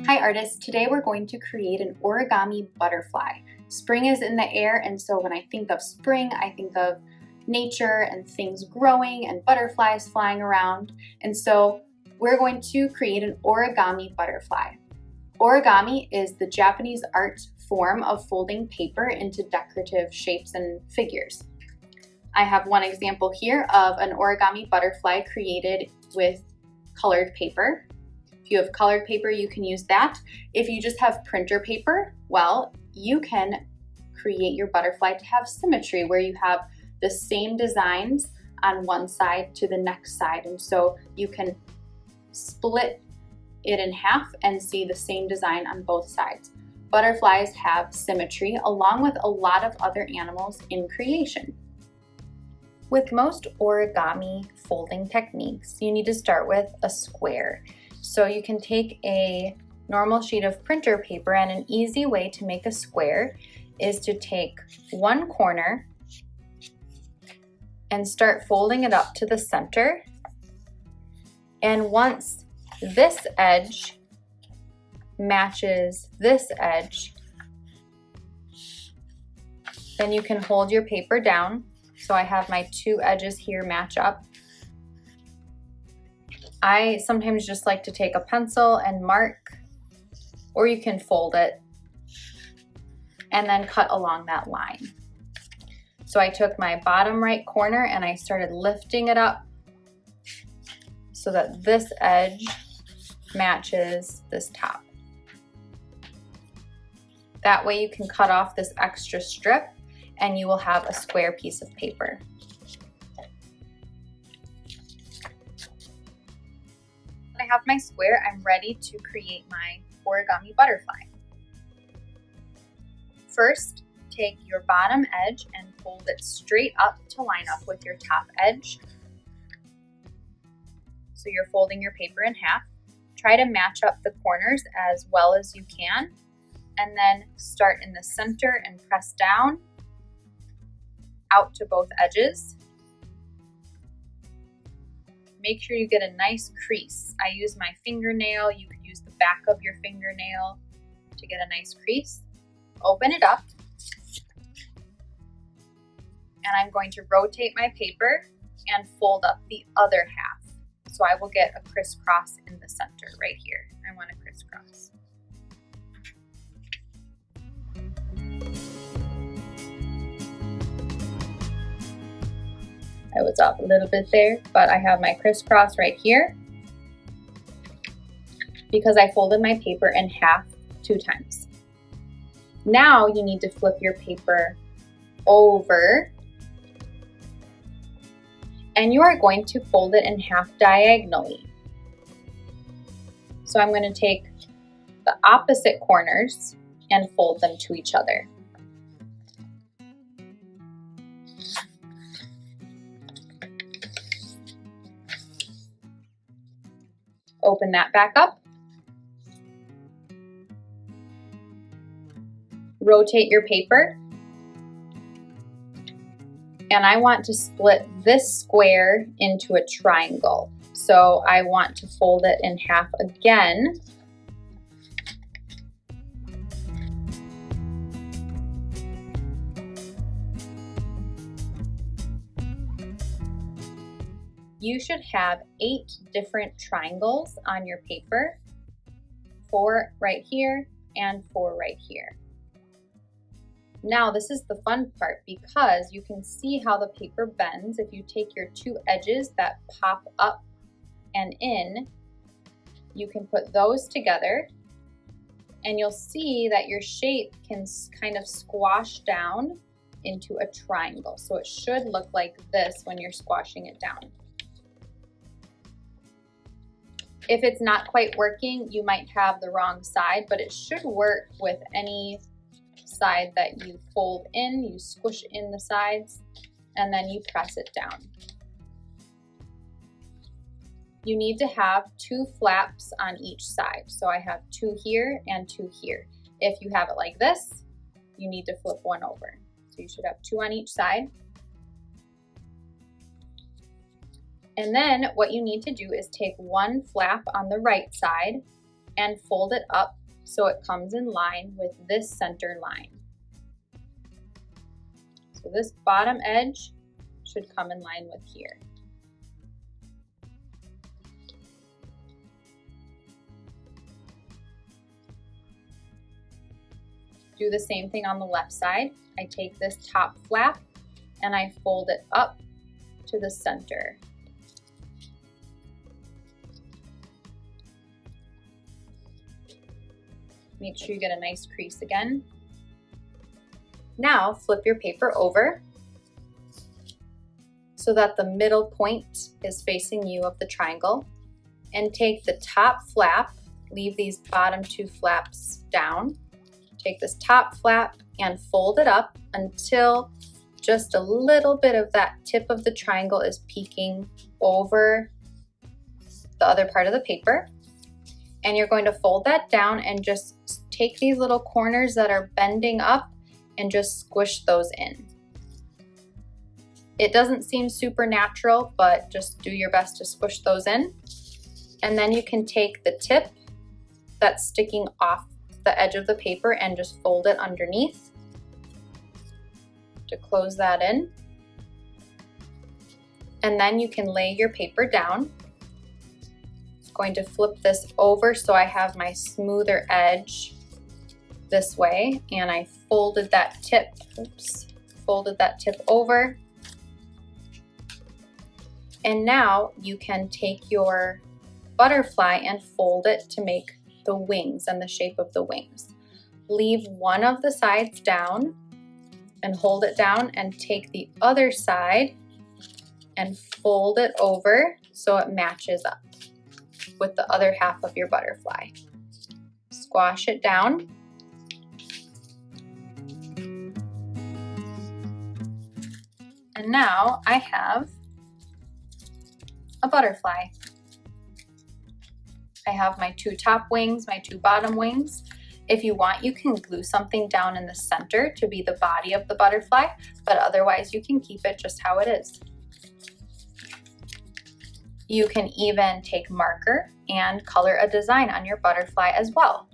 Hi artists, today we're going to create an origami butterfly. Spring is in the air, and so when I think of spring, I think of nature and things growing and butterflies flying around. And so we're going to create an origami butterfly. Origami is the Japanese art form of folding paper into decorative shapes and figures. I have one example here of an origami butterfly created with colored paper. If you have colored paper, you can use that. If you just have printer paper, well, you can create your butterfly to have symmetry where you have the same designs on one side to the next side. And so you can split it in half and see the same design on both sides. Butterflies have symmetry along with a lot of other animals in creation. With most origami folding techniques, you need to start with a square. So you can take a normal sheet of printer paper, and an easy way to make a square is to take one corner and start folding it up to the center. And once this edge matches this edge, then you can hold your paper down. So I have my two edges here match up. I sometimes just like to take a pencil and mark, or you can fold it and then cut along that line. So I took my bottom right corner and I started lifting it up so that this edge matches this top. That way you can cut off this extra strip and you will have a square piece of paper. I have my square, I'm ready to create my origami butterfly. First, take your bottom edge and fold it straight up to line up with your top edge. So you're folding your paper in half. Try to match up the corners as well as you can, and then start in the center and press down out to both edges. Make sure you get a nice crease. I use my fingernail. You could use the back of your fingernail to get a nice crease. Open it up. And I'm going to rotate my paper and fold up the other half. So I will get a crisscross in the center right here. I want a crisscross. I was off a little bit there, but I have my crisscross right here because I folded my paper in half 2 times. Now you need to flip your paper over and you are going to fold it in half diagonally. So I'm going to take the opposite corners and fold them to each other. Open that back up. Rotate your paper. And I want to split this square into a triangle. So I want to fold it in half again. You should have 8 different triangles on your paper, 4 right here and 4 right here. Now this is the fun part because you can see how the paper bends if you take your 2 edges that pop up and in. You can put those together and you'll see that your shape can kind of squash down into a triangle. So it should look like this when you're squashing it down. If it's not quite working, you might have the wrong side, but it should work with any side that you fold in. You squish in the sides and then you press it down. You need to have 2 flaps on each side. So I have 2 here and 2 here. If you have it like this, you need to flip one over. So you should have 2 on each side. And then what you need to do is take one flap on the right side and fold it up so it comes in line with this center line. So this bottom edge should come in line with here. Do the same thing on the left side. I take this top flap and I fold it up to the center. Make sure you get a nice crease again. Now flip your paper over so that the middle point is facing you of the triangle, and take the top flap, leave these bottom two flaps down, take this top flap and fold it up until just a little bit of that tip of the triangle is peeking over the other part of the paper. And you're going to fold that down and just take these little corners that are bending up and just squish those in. It doesn't seem super natural, but just do your best to squish those in. And then you can take the tip that's sticking off the edge of the paper and just fold it underneath to close that in. And then you can lay your paper down. Going to flip this over so I have my smoother edge this way, and I folded that tip, folded that tip over. And now you can take your butterfly and fold it to make the wings and the shape of the wings. Leave one of the sides down and hold it down, and take the other side and fold it over so it matches up with the other half of your butterfly. Squash it down. And now I have a butterfly. I have my two top wings, my two bottom wings. If you want, you can glue something down in the center to be the body of the butterfly, but otherwise you can keep it just how it is. You can even take marker and color a design on your butterfly as well.